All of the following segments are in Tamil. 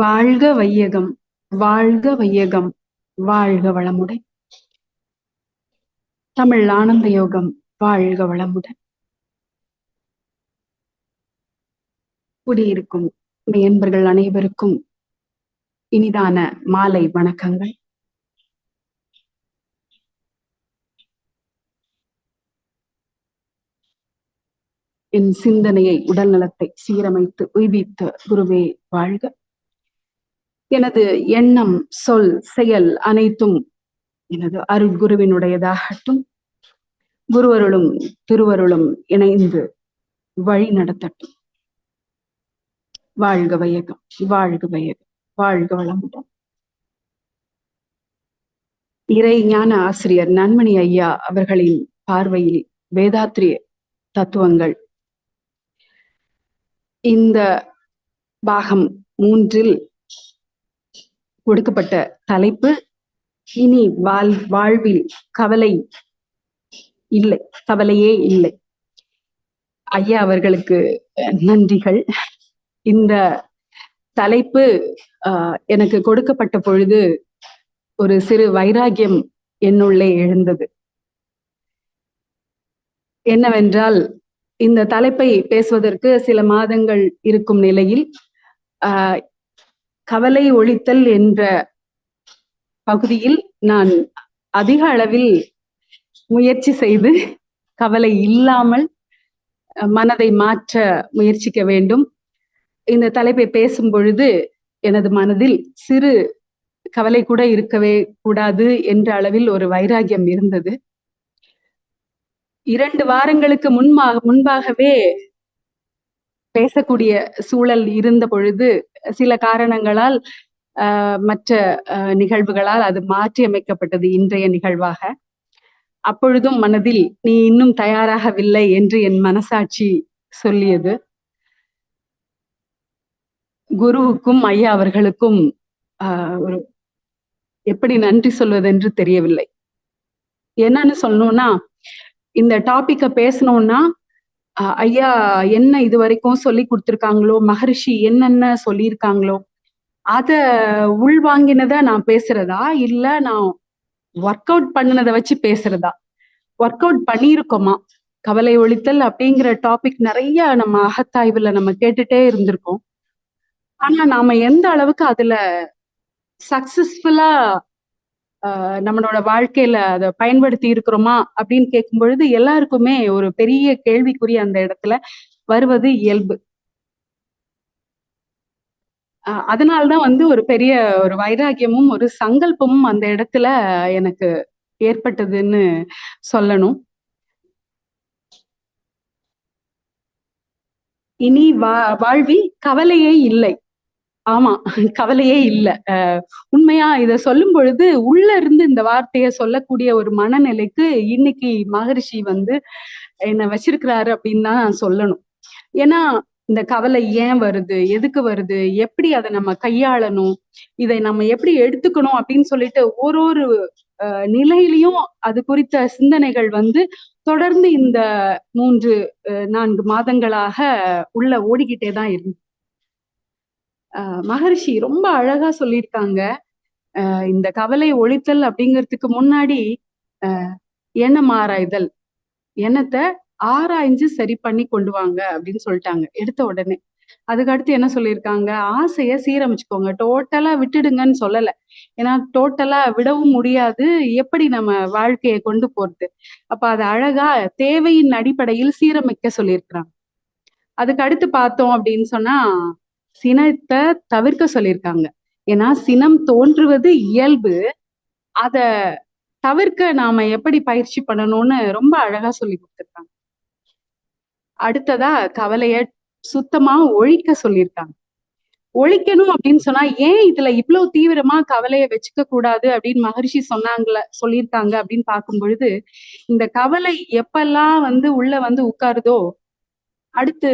வாழ்க வையகம், வாழ்க வையகம், வாழ்க வளமுடன். தமிழ் ஆனந்த யோகம் வாழ்க வளமுடன். கூடியிருக்கும் மெய்யன்பர்கள் அனைவருக்கும் இனிதான மாலை வணக்கங்கள். என் சிந்தனையை, உடல் நலத்தை சீரமைத்து உய்வித்த குருவே வாழ்க. எனது எண்ணம், சொல், செயல் அனைத்தும் எனது அருட்குருவினுடையதாகட்டும். குருவருளும் திருவருளும் இணைந்து வழி நடத்தட்டும். வாழ்க வையகம், வாழ்க வையகம், வாழ்க வளமுடன். இறை ஞான ஆசிரியர் நன்மணி ஐயா அவர்களின் பார்வையில் வேதாத்திரிய தத்துவங்கள் இந்த பாகம் 3 கொடுக்கப்பட்ட தலைப்பு, இனி வாழ்வில் கவலை இல்லை, கவலையே இல்லை. ஐயா அவர்களுக்கு நன்றிகள். இந்த தலைப்பு எனக்கு கொடுக்கப்பட்ட பொழுது ஒரு சிறு வைராகியம் என்னுள்ளே எழுந்தது. என்னவென்றால், இந்த தலைப்பை பேசுவதற்கு சில மாதங்கள் இருக்கும் நிலையில் கவலை ஒழித்தல் என்ற பகுதியில் நான் அதிக அளவில் முயற்சி செய்து கவலை இல்லாமல் மனதை மாற்ற முயற்சிக்க வேண்டும். இந்த தலைப்பை பேசும் பொழுது எனது மனதில் சிறு கவலை கூட இருக்கவே கூடாது என்ற அளவில் ஒரு வைராகியம் இருந்தது. 2 வாரங்களுக்கு முன்பாகவே பேசக்கூடிய சூழல் இருந்த பொழுது சில காரணங்களால் மற்ற நிகழ்வுகளால் அது மாற்றி அமைக்கப்பட்டது இன்றைய நிகழ்வாக. அப்பொழுதும் மனதில் நீ இன்னும் தயாராகவில்லை என்று என் மனசாட்சி சொல்லியது. குருவுக்கும் ஐயா அவர்களுக்கும் ஒரு எப்படி நன்றி சொல்வதென்று தெரியவில்லை. என்னன்னு சொல்லணும்னா, இந்த டாபிக்க பேசணும்னா ஐயா என்ன இது வரைக்கும் சொல்லி கொடுத்துருக்காங்களோ, மகரிஷி என்னென்ன சொல்லியிருக்காங்களோ அத உள்வாங்கினத நான் பேசுறதா, இல்ல நான் ஒர்க் அவுட் பண்ணினதை வச்சு பேசுறதா? ஒர்க் அவுட் பண்ணியிருக்கோமா? கவலை ஒழித்தல் அப்படிங்கிற டாபிக் நிறைய நம்ம அகத்தாய்வுல நம்ம கேட்டுட்டே இருந்திருக்கோம். ஆனா நாம எந்த அளவுக்கு அதுல சக்சஸ்ஃபுல்லா நம்மளோட வாழ்க்கையில அதை பயன்படுத்தி இருக்கிறோமா அப்படின்னு கேட்கும் பொழுது எல்லாருக்குமே ஒரு பெரிய கேள்விக்குறி அந்த இடத்துல வருவது இயல்பு. அதனால்தான் ஒரு பெரிய ஒரு வைராகியமும் ஒரு சங்கல்பமும் அந்த இடத்துல எனக்கு ஏற்பட்டதுன்னு சொல்லணும். இனி வாழ்வில் கவலையே இல்லை. ஆமா, கவலையே இல்லை. உண்மையா இத சொல்லும் பொழுது உள்ள இருந்து இந்த வார்த்தையை சொல்லக்கூடிய ஒரு மனநிலைக்கு இன்னைக்கு மகரிஷி என்னை வச்சிருக்கிறாரு அப்படின்னு தான் நான் சொல்லணும். ஏன்னா இந்த கவலை ஏன் வருது, எதுக்கு வருது, எப்படி அதை நம்ம கையாளணும், இதை நம்ம எப்படி எடுத்துக்கணும் அப்படின்னு சொல்லிட்டு ஒரு நிலையிலையும் அது குறித்த சிந்தனைகள் தொடர்ந்து இந்த 3-4 மாதங்களாக உள்ள ஓடிக்கிட்டே தான் இருந்து. மகரிஷி ரொம்ப அழகா சொல்லியிருக்காங்க. இந்த கவலை ஒழித்தல் அப்படிங்கிறதுக்கு முன்னாடி எண்ணம் ஆராய்தல், எண்ணத்தை ஆராய்ஞ்சு சரி பண்ணி கொண்டு வாங்க அப்படின்னு சொல்லிட்டாங்க எடுத்த உடனே. அதுக்கு அடுத்து என்ன சொல்லியிருக்காங்க, ஆசைய சீரமைச்சுக்கோங்க, டோட்டலா விட்டுடுங்கன்னு சொல்லல. ஏன்னா டோட்டலா விடவும் முடியாது, எப்படி நம்ம வாழ்க்கையை கொண்டு போறது. அப்ப அது அழகா தேவையின் அடிப்படையில் சீரமைக்க சொல்லியிருக்கிறாங்க. அதுக்கு அடுத்து பார்த்தோம் அப்படின்னு சொன்னா சினத்தை தவிர்க்க சொல்லியிருக்காங்க. ஏன்னா சினம் தோன்றுவது இயல்பு, அத தவிர்க்க நாம எப்படி பயிற்சி பண்ணணும்னு ரொம்ப அழகா சொல்லி கொடுத்துருக்காங்க. அடுத்ததா கவலைய சுத்தமா ஒழிக்க சொல்லியிருக்காங்க. ஒழிக்கணும் அப்படின்னு சொன்னா ஏன் இதுல இவ்வளவு தீவிரமா கவலைய வச்சுக்க கூடாது அப்படின்னு மகரிஷி சொல்லியிருக்காங்க அப்படின்னு பார்க்கும் பொழுது, இந்த கவலை எப்பெல்லாம் உள்ள உட்காருதோ அடுத்து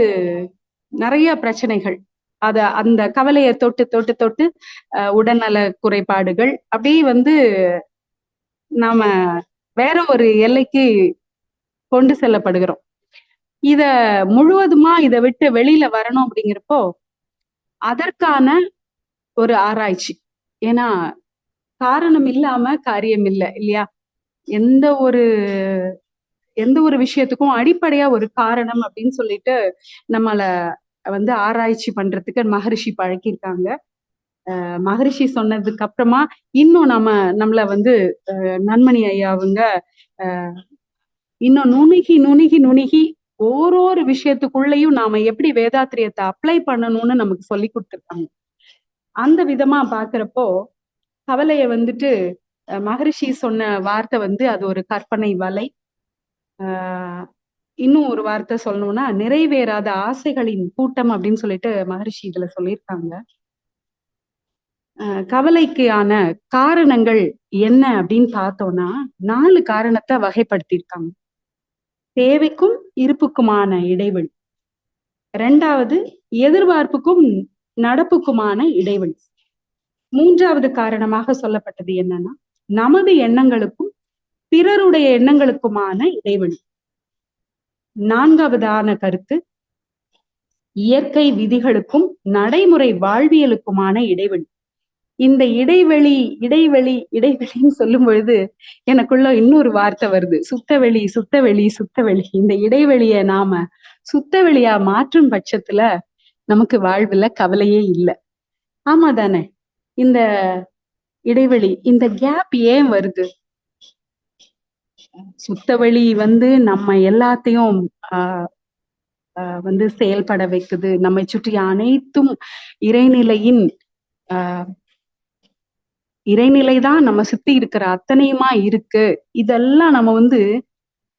நிறைய பிரச்சனைகள், அந்த கவலையை தொட்டு தொட்டு தொட்டு உடல்நல குறைபாடுகள் அப்படியே நாம வேற ஒரு எல்லைக்கு கொண்டு செல்லப்படுகிறோம். இத முழுவதுமா இதை விட்டு வெளியில வரணும் அப்படிங்கிறப்போ அதற்கான ஒரு ஆராய்ச்சி. ஏன்னா காரணம் இல்லாம காரியம் இல்ல இல்லையா? எந்த ஒரு எந்த ஒரு விஷயத்துக்கும் அடிப்படையா ஒரு காரணம் அப்படின்னு சொல்லிட்டு நம்மள வந்து ஆராய்ச்சி பண்றதுக்கு மகரிஷி பழக்கியிருக்காங்க. மகரிஷி சொன்னதுக்கு அப்புறமா இன்னும் நம்மள வந்து நன்மணி ஐயா அவங்க இன்னும் நுணுகி நுணுகி நுணுகி ஓரொரு விஷயத்துக்குள்ளயும் நாம எப்படி வேதாத்திரியத்தை அப்ளை பண்ணணும்னு நமக்கு சொல்லி கொடுத்துருக்காங்க. அந்த விதமா பாக்குறப்போ கவலைய வந்துட்டு மகரிஷி சொன்ன வார்த்தை வந்து அது ஒரு கற்பனை வலை. ஆஹ் இன்னும் ஒரு வார்த்தை சொல்லணும்னா நிறைவேறாத ஆசைகளின் கூட்டம் அப்படின்னு சொல்லிட்டு மகரிஷி இதுல சொல்லியிருக்காங்க. கவலைக்கான காரணங்கள் என்ன அப்படின்னு பார்த்தோம்னா 4 காரணத்தை வகைப்படுத்தியிருக்காங்க. தேவைக்கும் இருப்புக்குமான இடைவெளி. 2வது எதிர்பார்ப்புக்கும் நடப்புக்குமான இடைவெளி. 3வது காரணமாக சொல்லப்பட்டது என்னன்னா நமது எண்ணங்களுக்கும் பிறருடைய எண்ணங்களுக்குமான இடைவெளி. 4வதான கருத்து இயற்கை விதிகளுக்கும் நடைமுறை வாழ்வியலுக்குமான இடைவெளி. இந்த இடைவெளி இடைவெளி இடைவெளின்னு சொல்லும் பொழுது எனக்குள்ள இன்னொரு வார்த்தை வருது. சுத்தவெளி சுத்தவெளி சுத்தவெளி. இந்த இடைவெளிய நாம சுத்தவெளியா மாற்றும் பட்சத்துல நமக்கு வாழ்வுல கவலையே இல்லை. ஆமா தானே? இந்த இடைவெளி, இந்த கேப் ஏன் வருது? சுத்தவெளி வந்து நம்ம எல்லாத்தையும் வந்து செயல்பட வைக்குது. நம்மை சுற்றி அனைத்தும் இறைநிலையின் இறைநிலைதான் நம்ம சுத்தி இருக்கிற அத்தனையுமா இருக்கு. இதெல்லாம் நம்ம வந்து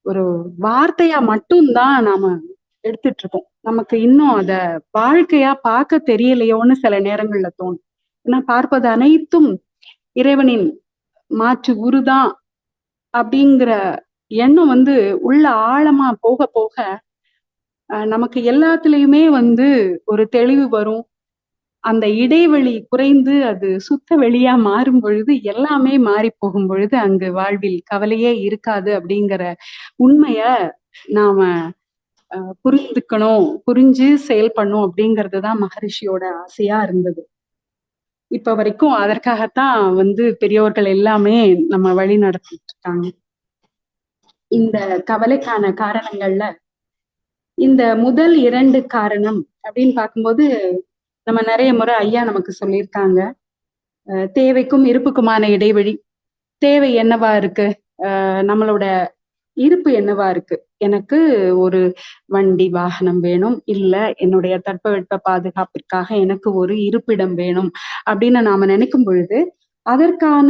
ஒரு வார்த்தையா மட்டும்தான் நாம எடுத்துட்டு இருக்கோம். நமக்கு இன்னும் அத வாழ்க்கையா பார்க்க தெரியலையோன்னு சில நேரங்கள்ல தோணும். ஏன்னா பார்ப்பது அனைத்தும் இறைவனின் மாற்று உருதான் அப்படிங்கிற எண்ணம் வந்து உள்ள ஆழமா போக போக நமக்கு எல்லாத்துலயுமே வந்து ஒரு தெளிவு வரும். அந்த இடைவெளி குறைந்து அது சுத்த வெளியா மாறும் பொழுது எல்லாமே மாறி போகும் பொழுது அங்கு வாழ்வில் கவலையே இருக்காது அப்படிங்கிற உண்மைய நாம புரிந்துக்கணும், புரிஞ்சு செயல்படணும் அப்படிங்கிறதுதான் மகரிஷியோட ஆசையா இருந்தது. இப்ப வரைக்கும் அதற்காகத்தான் வந்து பெரியோர்கள் எல்லாமே நம்ம வழி நடத்திட்டு இருக்காங்க. இந்த கவலைக்கான காரணங்கள்ல இந்த முதல் 2 காரணம் அப்படின்னு பார்க்கும்போது நம்ம நிறைய முறை ஐயா நமக்கு சொல்லியிருக்காங்க. தேவைக்கும் இருப்புக்குமான இடைவெளி. தேவை என்னவா இருக்கு? நம்மளோட இருப்பு என்னவா இருக்கு? எனக்கு ஒரு வண்டி வாகனம் வேணும், இல்ல என்னுடைய தட்பவெட்ப பாதுகாப்பிற்காக எனக்கு ஒரு இருப்பிடம் வேணும் அப்படின்னு நாம நினைக்கும் பொழுது அதற்கான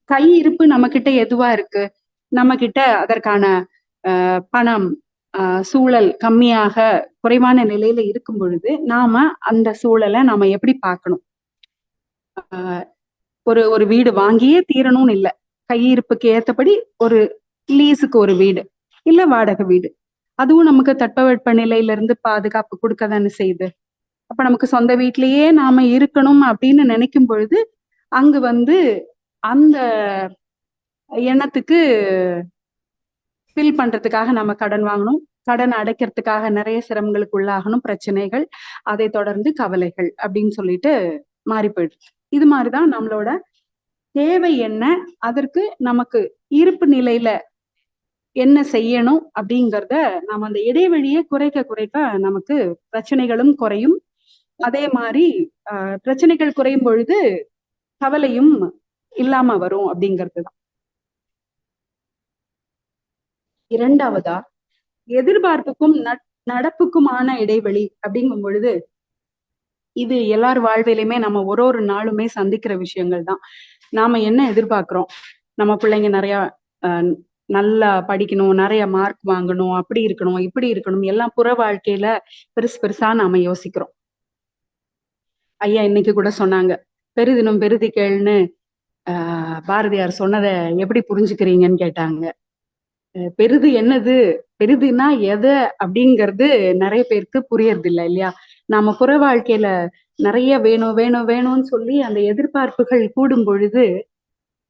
கை இருப்பு நம்ம கிட்ட எதுவா இருக்கு? நம்ம கிட்ட அதற்கான பணம் சூழல் கம்மியாக குறைவான நிலையில இருக்கும் பொழுது நாம அந்த சூழலை நாம எப்படி பார்க்கணும்? ஒரு வீடு வாங்கியே தீரணும்னு இல்லை. கையிருப்புக்கு ஏத்தபடி ஒரு லீஸுக்கு ஒரு வீடு இல்ல வாடகை வீடு, அதுவும் நமக்கு தட்பவெட்ப நிலையில இருந்து பாதுகாப்பு கொடுக்க தானே செய்யுது. அப்ப நமக்கு சொந்த வீட்லயே நாம இருக்கணும் அப்படின்னு நினைக்கும் பொழுது அங்கு வந்து அந்த எண்ணத்துக்கு ஃபில் பண்றதுக்காக நம்ம கடன் வாங்கணும். கடன் அடைக்கிறதுக்காக நிறைய சிரமங்களுக்கு உள்ளாகணும், பிரச்சனைகள், அதை தொடர்ந்து கவலைகள் அப்படின்னு சொல்லிட்டு மாறி போயிடுது. இது மாதிரிதான் நம்மளோட தேவை என்ன, அதற்கு நமக்கு இருப்பு நிலையில என்ன செய்யணும் அப்படிங்கிறத நாம அந்த இடைவெளியை குறைக்க குறைக்க நமக்கு பிரச்சனைகளும் குறையும். அதே மாதிரி பிரச்சனைகள் குறையும் பொழுது கவலையும் இல்லாம வரும் அப்படிங்கிறதுதான். 2வதா எதிர்பார்ப்புக்கும் நடப்புக்குமான இடைவெளி அப்படிங்கும் பொழுது இது எல்லார் வாழ்விலையுமே நம்ம ஒரு நாளுமே சந்திக்கிற விஷயங்கள் தான். நாம என்ன எதிர்பார்க்கிறோம்? நம்ம பிள்ளைங்க நிறைய நல்லா படிக்கணும், நிறைய மார்க் வாங்கணும், அப்படி இருக்கணும், இப்படி இருக்கணும், எல்லாம் புற வாழ்க்கையில பெருசு பெருசா நாம யோசிக்கிறோம். ஐயா இன்னைக்கு கூட சொன்னாங்க, பெரிதினும் பெரிதி கேள்னு பாரதியார் சொன்னதை எப்படி புரிஞ்சுக்கிறீங்கன்னு கேட்டாங்க. பெரிது என்னது, பெரிதுன்னா எதை அப்படிங்கிறது நிறைய பேருக்கு புரியறது இல்லை இல்லையா? நாம புற வாழ்க்கையில நிறைய வேணும் வேணும் வேணும்னு சொல்லி அந்த எதிர்பார்ப்புகள் கூடும் பொழுது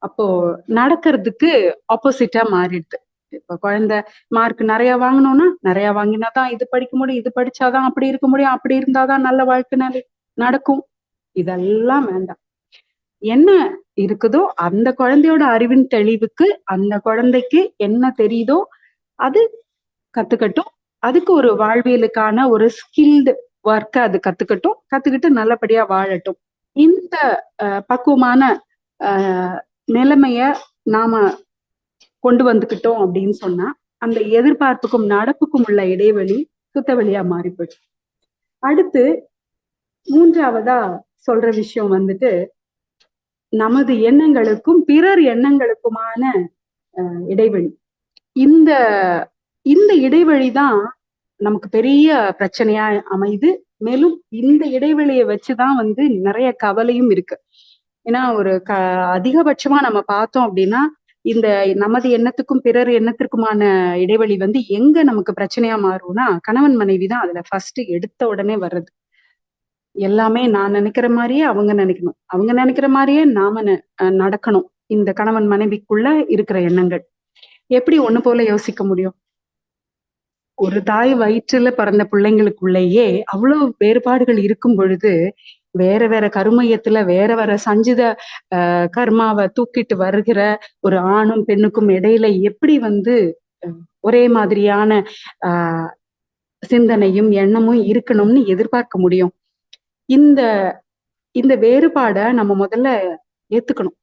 அப்போ நடக்கிறதுக்கு ஆப்போசிட்டா மாறிடுது. இப்ப குழந்தை மார்க் நிறைய வாங்கணும்னா நிறைய வாங்கினாதான் இது படிக்க முடியும், இது படிச்சாதான் அப்படி இருக்க முடியும், அப்படி இருந்தாதான் நல்ல வாழ்க்கை நடக்கும் இதெல்லாம் வேண்டாம். என்ன இருக்குதோ அந்த குழந்தையோட அறிவின் தெளிவுக்கு அந்த குழந்தைக்கு என்ன தெரியுதோ அது கத்துக்கட்டும். அதுக்கு ஒரு வாழ்வியலுக்கான ஒரு ஸ்கில்டு ஒர்க்க அது கத்துக்கட்டும். கத்துக்கிட்டு நல்லபடியா வாழட்டும். இந்த பக்குவமான நிலைமைய நாம கொண்டு வந்துக்கிட்டோம் அப்படின்னு சொன்னா அந்த எதிர்பார்ப்புக்கும் நடப்புக்கும் உள்ள இடைவெளி சுத்தவெளியா மாறி போயிடுச்சு. அடுத்து 3வதா சொல்ற விஷயம் வந்துட்டு நமது எண்ணங்களுக்கும் பிறர் எண்ணங்களுக்குமான இடைவெளி. இந்த இந்த இடைவெளி தான் நமக்கு பெரிய பிரச்சனையா அமைது. மேலும் இந்த இடைவெளியை வச்சுதான் வந்து நிறைய கவலையும் இருக்கு. ஏன்னா ஒரு அதிகபட்சமா நம்ம பார்த்தோம் அப்படின்னா இந்த நமது எண்ணத்துக்கும் பிறர் எண்ணத்திற்குமான இடைவெளி வந்து எங்க நமக்கு பிரச்சனையா மாறும்னா கணவன் மனைவி தான் அதுல ஃபர்ஸ்ட் எடுத்த உடனே வர்றது. எல்லாமே நான் நினைக்கிற மாதிரியே அவங்க நினைக்கணும், அவங்க நினைக்கிற மாதிரியே நாம நடக்கணும். இந்த கணவன் மனைவிக்குள்ள இருக்கிற எண்ணங்கள் எப்படி ஒண்ணு போல யோசிக்க முடியும்? ஒரு தாய் வயிற்றுல பிறந்த பிள்ளைங்களுக்குள்ளேயே அவ்வளவு வேறுபாடுகள் இருக்கும் பொழுது வேற வேற கருமையத்துல வேற வேற சஞ்சித கர்மாவை தூக்கிட்டு வருகிற ஒரு ஆணும் பெண்ணுக்கும் இடையில எப்படி வந்து ஒரே மாதிரியான சிந்தனையும் எண்ணமும் இருக்கணும்னு எதிர்பார்க்க முடியும்? இந்த இந்த வேறுபாட நம்ம முதல்ல ஏத்துக்கணும்.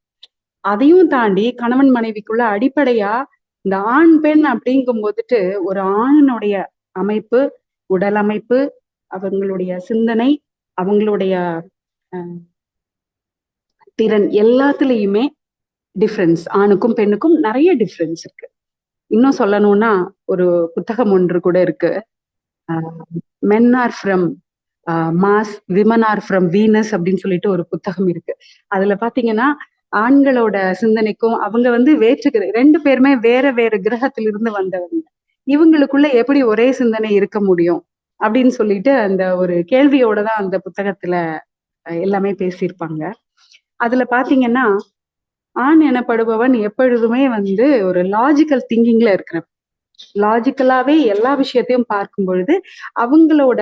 அதையும் தாண்டி கணவன் மனைவிக்குள்ள அடிப்படையா இந்த ஆண் பெண் அப்படிங்கும் போதுட்டு ஒரு ஆணினுடைய அமைப்பு, உடல் அமைப்பு, அவங்களுடைய சிந்தனை, அவங்களுடைய திறன் எல்லாத்துலயுமே டிஃப்ரென்ஸ், ஆணுக்கும் பெண்ணுக்கும் நிறைய டிஃப்ரென்ஸ் இருக்கு. இன்னும் சொல்லணும்னா ஒரு புத்தகம் ஒன்று கூட இருக்கு, மென் R from mass, women R from Venus அப்படின்னு சொல்லிட்டு ஒரு புத்தகம் இருக்கு. அதுல பாத்தீங்கன்னா ஆண்களோட சிந்தனைக்கும் அவங்க வந்து ரெண்டு பேருமே வேற வேற கிரகத்திலிருந்து வந்தவங்க, இவங்களுக்குள்ள எப்படி ஒரே சிந்தனை இருக்க முடியும் அப்படின்னு சொல்லிட்டு அந்த ஒரு கேள்வியோட தான் அந்த புத்தகத்துல எல்லாமே பேசியிருப்பாங்க. அதுல பாத்தீங்கன்னா ஆண் எனப்படுபவன் எப்பொழுதுமே வந்து ஒரு லாஜிக்கல் திங்கிங்ல இருக்கிற, லாஜிக்கலாவே எல்லா விஷயத்தையும் பார்க்கும் பொழுது அவங்களோட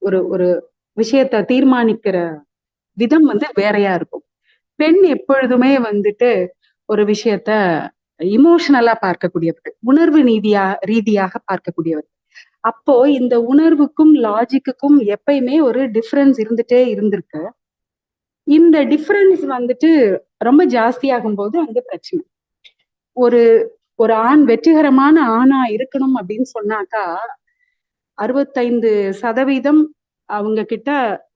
ஒரு ஒரு விஷயத்த தீர்மானிக்கிற விதம் வந்து வேறையா இருக்கும். பெண் எப்பொழுதுமே வந்துட்டு ஒரு விஷயத்த இமோஷனலா பார்க்கக்கூடியவர்கள், உணர்வு ரீதியாக பார்க்கக்கூடியவர்கள். அப்போ இந்த உணர்வுக்கும் லாஜிக்குக்கும் எப்பயுமே ஒரு டிஃபரன்ஸ் இருந்துட்டே இருந்திருக்கு. இந்த டிஃபரன்ஸ் வந்துட்டு ரொம்ப ஜாஸ்தியாகும் போது அங்க பிரச்சனை. ஒரு ஒரு ஆண் வெற்றிகரமான ஆணா இருக்கணும் அப்படின்னு சொன்னாக்கா 65% அவங்க கிட்ட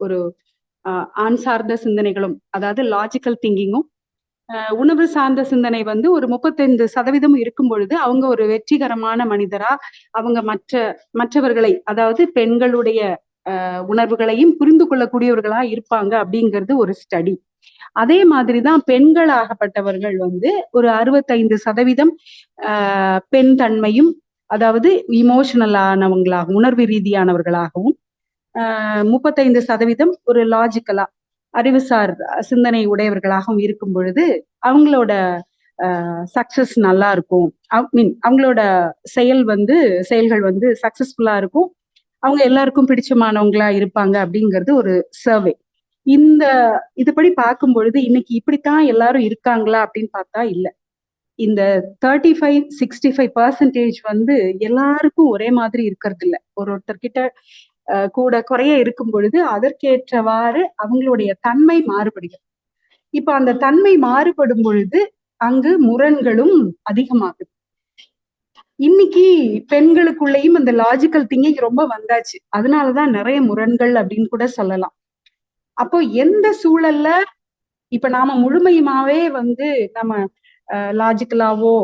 ஒரு ஆண் சார்ந்த சிந்தனைகளும், அதாவது லாஜிக்கல் திங்கிங்கும், உணவு சார்ந்த சிந்தனை வந்து ஒரு 35% இருக்கும் பொழுது அவங்க ஒரு வெற்றிகரமான மனிதரா, அவங்க மற்றவர்களை, அதாவது பெண்களுடைய உணர்வுகளையும் புரிந்து கொள்ளக்கூடியவர்களா இருப்பாங்க அப்படிங்கிறது ஒரு ஸ்டடி. அதே மாதிரிதான் பெண்களாகப்பட்டவர்கள் வந்து ஒரு 65% பெண் தன்மையும், அதாவது இமோஷனலானவங்களாகவும் உணர்வு ரீதியானவர்களாகவும், 35% ஒரு லாஜிக்கலா அறிவுசார் சிந்தனை உடையவர்களாகவும் இருக்கும் பொழுது அவங்களோட சக்சஸ் நல்லா இருக்கும். அவங்களோட செயல்கள் வந்து சக்சஸ்ஃபுல்லா இருக்கும், அவங்க எல்லாருக்கும் பிடிச்சமானவங்களா இருப்பாங்க அப்படிங்கிறது ஒரு சர்வே. இதுபடி பார்க்கும் பொழுது இன்னைக்கு இப்படித்தான் எல்லாரும் இருக்காங்களா அப்படின்னு பார்த்தா இல்ல. இந்த 35-65% வந்து எல்லாருக்கும் ஒரே மாதிரி இருக்கிறது இல்ல. ஒருத்தர்கிட்ட கூட குறைய இருக்கும் பொழுது அதற்கேற்றவாறு அவங்களுடைய தன்மை மாறுபடுகிறது. இப்ப அந்த தன்மை மாறுபடும் பொழுது அங்கு முரண்களும் அதிகமாகுது. இன்னைக்கு பெண்களுக்குள்ளேயும் அந்த லாஜிக்கல் திங்கிங் ரொம்ப வந்தாச்சு, அதனாலதான் நிறைய முரண்கள் அப்படின்னு கூட சொல்லலாம். அப்போ எந்த சூழல்ல இப்ப நாம முழுமையுமாவே வந்து நம்ம லாஜிக்கலாவோ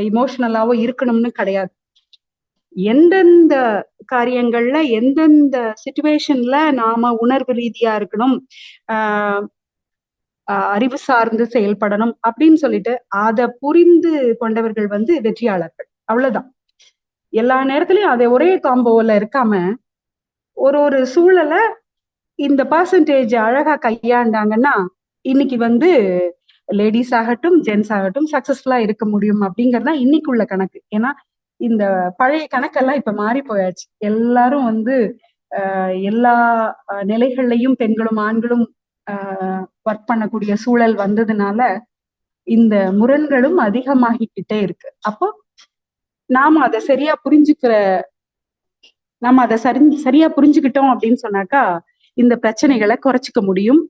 இமோஷனலாவோ இருக்கணும்னு கிடையாது. எந்தெந்த காரியங்கள்ல எந்தெந்த சிச்சுவேஷன்ல நாம உணர்வு ரீதியா இருக்கணும், அறிவு சார்ந்து செயல்படணும் அப்படின்னு சொல்லிட்டு அதை புரிந்து கொண்டவர்கள் வந்து வெற்றியாளர்கள். அவ்வளவுதான். எல்லா நேரத்திலயும் அதை ஒரே காம்போல இருக்காம ஒரு ஒரு சூழலை இந்த பர்சன்டேஜ் அழகா கையாண்டாங்கன்னா இன்னைக்கு வந்து லேடிஸ் ஆகட்டும் ஜென்ஸ் ஆகட்டும் சக்சஸ்ஃபுல்லா இருக்க முடியும் அப்படிங்கறதா இன்னைக்குள்ள கணக்கு. ஏன்னா இந்த பழைய கணக்கெல்லாம் இப்ப மாறி போயாச்சு. எல்லாரும் வந்து எல்லா நிலைகள்லையும் பெண்களும் ஆண்களும் ஒர்க் பண்ணக்கூடிய சூழல் வந்ததுனால இந்த முரண்களும் அதிகமாகிக்கிட்டே இருக்கு. அப்போ நாம அதை சரியா புரிஞ்சுக்கிட்டோம் அப்படின்னு சொன்னாக்கா இந்த பிரச்சனைகளை குறைச்சிக்க முடியும்,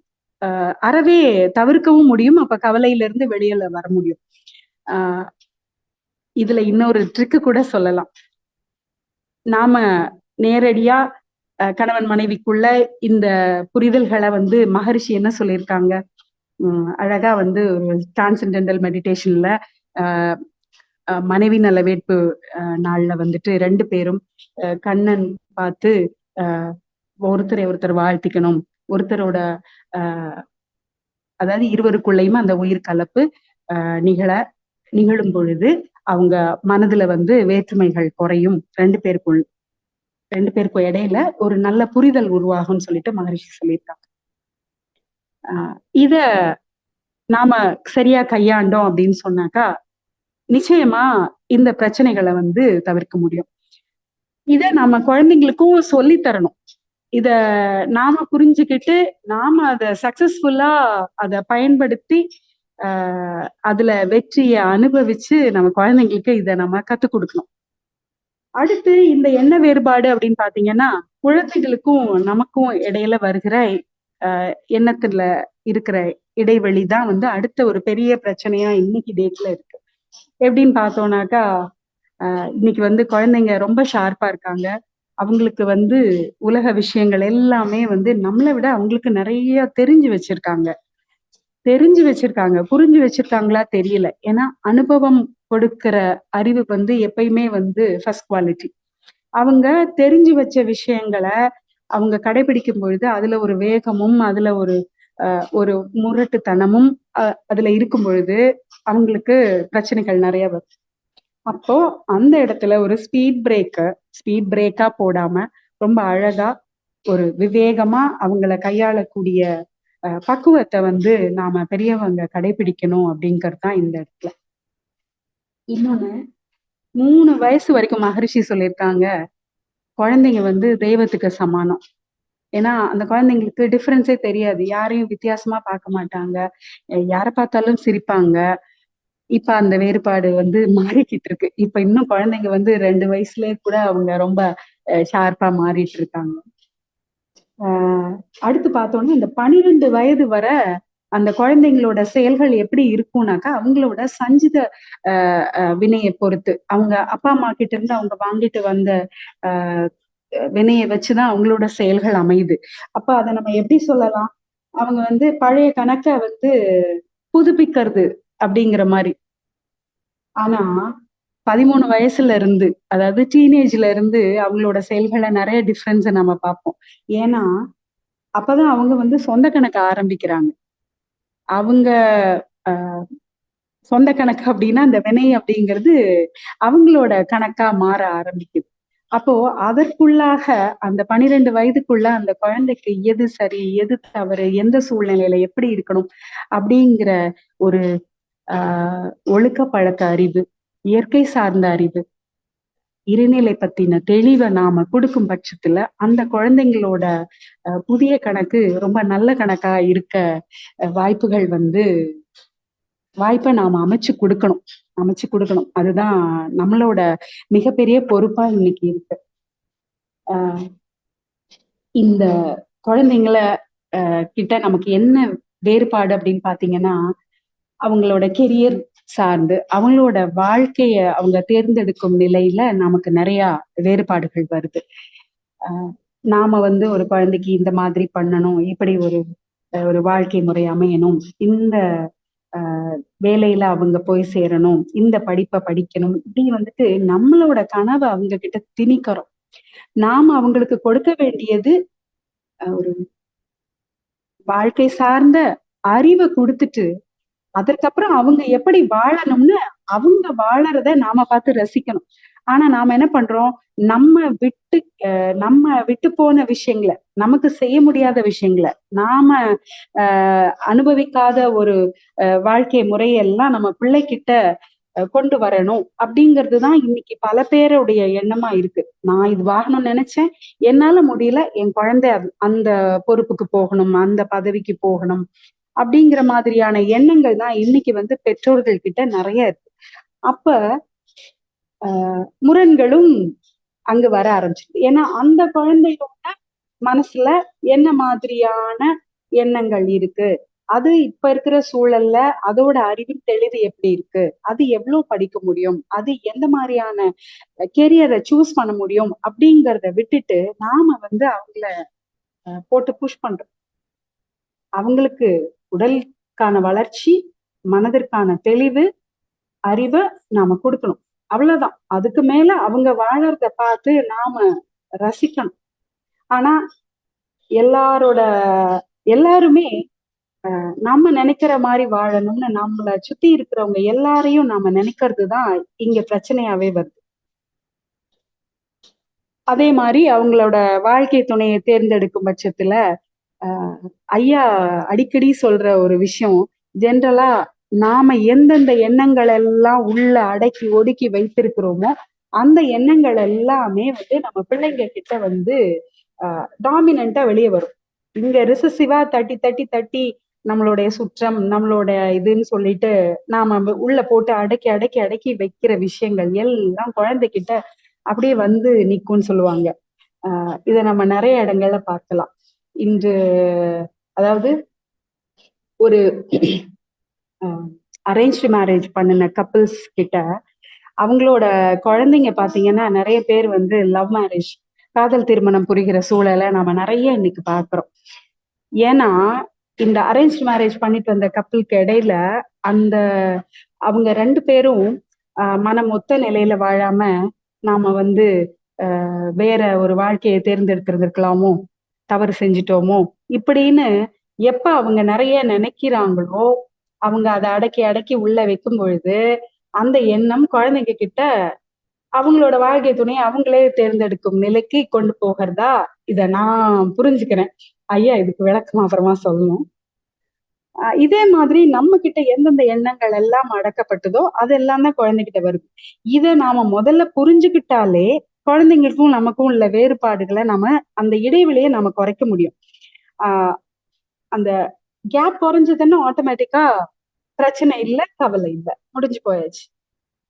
அறவே தவிர்க்கவும் முடியும். அப்ப கவலையில இருந்து வெளியில வர முடியும். இதுல இன்னொரு ட்ரிக்கு கூட சொல்லலாம். நாம நேரடியா கணவன் மனைவிக்குள்ள இந்த புரிதல்களை வந்து மகரிஷி என்ன சொல்லியிருக்காங்க, அழகா வந்து ஒரு டிரான்சென்டென்டல் மெடிடேஷன்ல மனைவி நல வேட்பு நாள்ல வந்துட்டு 2 பேரும் கண்ணன் பார்த்து ஒருத்தரை ஒருத்தர் வாழ்த்திக்கணும், ஒருத்தரோட அதாவது இருவருக்குள்ளேயுமே அந்த உயிர் கலப்பு நிகழும் பொழுது அவங்க மனதுல வந்து வேற்றுமைகள் குறையும், 2 பேருக்கும் இடையில ஒரு நல்ல புரிதல் உருவாகும்னு சொல்லிட்டு மகரிஷி சொல்லியிருக்காங்க. இத நாம சரியா கையாண்டோம் அப்படின்னு சொன்னாக்கா நிச்சயமா இந்த பிரச்சனைகளை வந்து தவிர்க்க முடியும். இத நாம குழந்தைங்களுக்கும் சொல்லி தரணும். இத நாம புரிஞ்சுக்கிட்டு நாம அதை சக்சஸ்ஃபுல்லா அதை பயன்படுத்தி அதுல வெற்றியை அனுபவிச்சு நம்ம குழந்தைங்களுக்கு இதை நம்ம கத்துக் கொடுக்கணும். அடுத்து இந்த எண்ண வேறுபாடு அப்படின்னு பாத்தீங்கன்னா குழந்தைகளுக்கும் நமக்கும் இடையில வருகிற எண்ணத்துல இருக்கிற இடைவெளி தான் வந்து அடுத்த ஒரு பெரிய பிரச்சனையா இன்னைக்கு டேட்ல இருக்கு. எப்படின்னு பார்த்தோம்னாக்கா இன்னைக்கு வந்து குழந்தைங்க ரொம்ப ஷார்ப்பா இருக்காங்க. அவங்களுக்கு வந்து உலக விஷயங்கள் எல்லாமே வந்து நம்மளை விட அவங்களுக்கு நிறைய தெரிஞ்சு வச்சிருக்காங்க, புரிஞ்சு வச்சிருக்காங்களா தெரியல. ஏன்னா அனுபவம் கொடுக்கிற அறிவு வந்து எப்பயுமே வந்து ஃபர்ஸ்ட் குவாலிட்டி. அவங்க தெரிஞ்சு வச்ச விஷயங்களை அவங்க கடைபிடிக்கும் பொழுது அதுல ஒரு வேகமும் அதுல ஒரு முரட்டுத்தனமும் அதுல இருக்கும் பொழுது அவங்களுக்கு பிரச்சனைகள் நிறைய வரும். அப்போ அந்த இடத்துல ஒரு ஸ்பீட் பிரேக்கா போடாம ரொம்ப அழகா ஒரு விவேகமா அவங்கள கையாளக்கூடிய பக்குவத்தை வந்து நாம பெரியவங்க கடைபிடிக்கணும் அப்படிங்கிறது தான் இந்த இடத்துல. இன்னொன்னு 3 வயசு வரைக்கும் மகரிஷி சொல்லியிருக்காங்க குழந்தைங்க வந்து தெய்வத்துக்கு சமானம். ஏன்னா அந்த குழந்தைங்களுக்கு டிஃபரன்ஸே தெரியாது, யாரையும் வித்தியாசமா பார்க்க மாட்டாங்க, யாரை பார்த்தாலும் சிரிப்பாங்க. இப்ப அந்த வேறுபாடு வந்து மாறிக்கிட்டு இருக்கு. இப்ப இன்னும் குழந்தைங்க வந்து 2 வயசுலயே கூட அவங்க ரொம்ப ஷார்ப்பா மாறிட்டு இருக்காங்க. அடுத்து பார்த்தோம்னா இந்த 12 வயது வரை அந்த குழந்தைங்களோட செயல்கள் எப்படி இருக்கும்னாக்கா அவங்களோட சஞ்சித வினையை பொறுத்து, அவங்க அப்பா அம்மா கிட்ட இருந்து அவங்க வாங்கிட்டு வந்த வினையை வச்சுதான் அவங்களோட செயல்கள் அமையுது. அப்ப அதை நம்ம எப்படி சொல்லலாம், அவங்க வந்து பழைய கணக்கை வந்து புதுப்பிக்கிறது அப்படிங்கிற மாதிரி. ஆனா 13 வயசுல இருந்து, அதாவது டீனேஜ்ல இருந்து அவங்களோட செயல்களை நிறைய டிஃப்ரென்ஸை நம்ம பார்ப்போம். ஏன்னா அப்பதான் அவங்க வந்து சொந்த கணக்கு ஆரம்பிக்கிறாங்க. அவங்க சொந்த கணக்கு அப்படின்னா அந்த வினை அப்படிங்கிறது அவங்களோட கணக்கா மாற ஆரம்பிக்குது. அப்போ அதற்குள்ளாக அந்த 12 வயதுக்குள்ள அந்த குழந்தைக்கு எது சரி எது தவறு, எந்த சூழ்நிலையில எப்படி இருக்கணும் அப்படிங்கிற ஒரு ஒழுக்க பழக்க அறிவு, இயற்கை சார்ந்த அறிவு, இறைநிலை பத்தின தெளிவை நாம கொடுக்கும் பட்சத்துல அந்த குழந்தைங்களோட புதிய கணக்கு ரொம்ப நல்ல கணக்கா இருக்க வாய்ப்பை நாம அமைச்சு கொடுக்கணும். அதுதான் நம்மளோட மிகப்பெரிய பொறுப்பா இன்னைக்கு இருக்கு. இந்த குழந்தைங்கள கிட்ட நமக்கு என்ன வேறுபாடு அப்படின்னு பாத்தீங்கன்னா அவங்களோட கெரியர் சார்ந்து அவங்களோட வாழ்க்கைய அவங்க தேர்ந்தெடுக்கும் நிலையில நமக்கு நிறைய வேறுபாடுகள் வருது. நாம வந்து ஒரு குழந்தைக்கு இந்த மாதிரி பண்ணணும், இப்படி ஒரு வாழ்க்கை முறை அமையணும், இந்த வேலையில அவங்க போய் சேரணும், இந்த படிப்பை படிக்கணும், இப்படி வந்துட்டு நம்மளோட கனவை அவங்க கிட்ட திணிக்கிறோம். நாம அவங்களுக்கு கொடுக்க வேண்டியது ஒரு வாழ்க்கை சார்ந்த அறிவை கொடுத்துட்டு அதற்கப்புறம் அவங்க எப்படி வாழணும்னு அவங்க வாழறத நாம பார்த்து ரசிக்கணும். ஆனா நாம என்ன பண்றோம், நம்ம விட்டு போன விஷயங்களை, நமக்கு செய்ய முடியாத விஷயங்களை, நாம அனுபவிக்காத ஒரு வாழ்க்கை முறையெல்லாம் நம்ம பிள்ளைகிட்ட கொண்டு வரணும் அப்படிங்கிறது தான் இன்னைக்கு பல பேருடைய எண்ணமா இருக்கு. நான் இது வாங்கணும்னு நினைச்சேன், என்னால முடியல, என் குழந்தை அந்த பொறுப்புக்கு போகணும், அந்த பதவிக்கு போகணும் அப்படிங்கிற மாதிரியான எண்ணங்கள் தான் இன்னைக்கு வந்து பெற்றோர்கள் கிட்ட நிறைய இருக்கு. அப்ப முரண்களும் அங்கு வர ஆரம்பிச்சிருக்கு. ஏன்னா அந்த குழந்தையோட மனசுல என்ன மாதிரியான எண்ணங்கள் இருக்கு, அது இப்ப இருக்கிற சூழல்ல அதோட அறிவின் தெளிவு எப்படி இருக்கு, அது எவ்வளவு படிக்க முடியும், அது எந்த மாதிரியான கெரியரை சூஸ் பண்ண முடியும் அப்படிங்கிறத விட்டுட்டு நாம வந்து அவங்கள போட்டு புஷ் பண்றோம். அவங்களுக்கு உடலுக்கான வளர்ச்சி, மனதிற்கான தெளிவு, அறிவை நாம கொடுக்கணும். அவ்வளவுதான். அதுக்கு மேல அவங்க வாழறத பார்த்து நாம ரசிக்கணும். ஆனா எல்லாருமே நம்ம நினைக்கிற மாதிரி வாழணும்னு நம்மள சுத்தி இருக்கிறவங்க எல்லாரையும் நாம நினைக்கிறது தான் இங்க பிரச்சனையாவே வருது. அதே மாதிரி அவங்களோட வாழ்க்கை துணையை தேர்ந்தெடுக்கும் பட்சத்துல ஐயா அடிக்கடி சொல்ற ஒரு விஷயம், ஜென்ரலா நாம எந்தெந்த எண்ணங்கள் எல்லாம் உள்ள அடக்கி ஒடுக்கி வைத்திருக்கிறோமோ அந்த எண்ணங்கள் எல்லாமே வந்து நம்ம பிள்ளைங்க கிட்ட வந்து டாமினண்டா வெளியே வரும். இங்க ரிசசிவா தட்டி தட்டி தட்டி நம்மளுடைய சுற்றம், நம்மளோட இதுன்னு சொல்லிட்டு நாம உள்ள போட்டு அடக்கி அடக்கி அடக்கி வைக்கிற விஷயங்கள் எல்லாம் குழந்தைகிட்ட அப்படியே வந்து நிக்கும்னு சொல்லுவாங்க. இதை நம்ம நிறைய இடங்கள்ல பார்க்கலாம். இன்று அதாவது ஒரு அரேஞ்ச்டு மேரேஜ் பண்ணின கப்பிள்ஸ் கிட்ட அவங்களோட குழந்தைங்க பாத்தீங்கன்னா நிறைய பேர் வந்து லவ் மேரேஜ், காதல் திருமணம் புரிகிற சூழலை நம்ம நிறைய இன்னைக்கு பாக்குறோம். ஏன்னா இந்த அரேஞ்ச் மேரேஜ் பண்ணிட்டு வந்த கப்பலுக்கு இடையில அந்த அவங்க ரெண்டு பேரும் மனம் ஒத்த நிலையில வாழாம நாம வந்து வேற ஒரு வாழ்க்கையை தேர்ந்தெடுக்கிறதுக்கலாமோ, தவறு செஞ்சிட்டோமோ இப்படின்னு எப்ப அவங்க நிறைய நினைக்கிறாங்களோ அவங்க அதை அடக்கி அடக்கி உள்ள வைக்கும் பொழுது அந்த எண்ணம் குழந்தைங்க கிட்ட அவங்களோட வாழ்க்கை துணையை அவங்களே தேர்ந்தெடுக்கும் நிலைக்கு கொண்டு போகிறதா இத நான் புரிஞ்சுக்கிறேன். ஐயா இதுக்கு விளக்கம் அப்புறமா சொல்லணும். இதே மாதிரி நம்ம கிட்ட எந்தெந்த எண்ணங்கள் எல்லாம் அடக்கப்பட்டதோ அதெல்லாம் தான் குழந்தைகிட்ட வருது. இதை நாம முதல்ல புரிஞ்சுக்கிட்டாலே குழந்தைங்களுக்கும் நமக்கும் உள்ள வேறுபாடுகளை நம்ம அந்த இடைவெளியை நம்ம குறைக்க முடியும். அந்த கேப் குறைஞ்சதுன்னு ஆட்டோமேட்டிக்கா பிரச்சனை இல்லை, கவலை இல்லை, முடிஞ்சு போயாச்சு.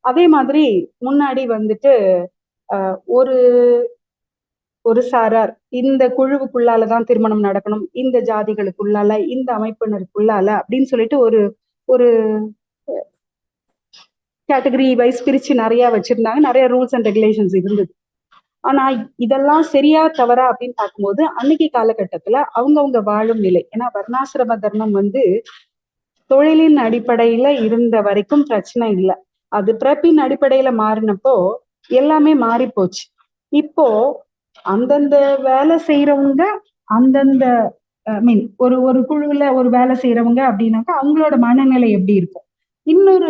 அதே மாதிரி முன்னாடி வந்துட்டு ஒரு ஒரு சாரார் இந்த குழுவுக்குள்ளாலதான் திருமணம் நடக்கணும், இந்த ஜாதிகளுக்குள்ளால, இந்த அமைப்பினருக்குள்ளால அப்படின்னு சொல்லிட்டு ஒரு ஒரு கேட்டகரி வைஸ் பிரிச்சு நிறைய வச்சிருந்தாங்க, நிறைய ரூல்ஸ் அண்ட் ரெகுலேஷன்ஸ் இருந்தது. ஆனா இதெல்லாம் சரியா தவறா அப்படின்னு பார்க்கும்போது அன்னைக்கு காலகட்டத்துல அவங்கவுங்க வாழும் நிலை, ஏன்னா வர்ணாசிரம தர்மம் வந்து தொழிலின் அடிப்படையில இருந்த வரைக்கும் பிரச்சனை இல்லை. அது பிறப்பின் அடிப்படையில மாறினப்போ எல்லாமே மாறி போச்சு. இப்போ அந்தந்த வேலை செய்யறவங்க அந்தந்த மீன் ஒரு ஒரு குழுவுல ஒரு வேலை செய்யறவங்க அப்படின்னாக்கா அவங்களோட மனநிலை எப்படி இருக்கும், இன்னொரு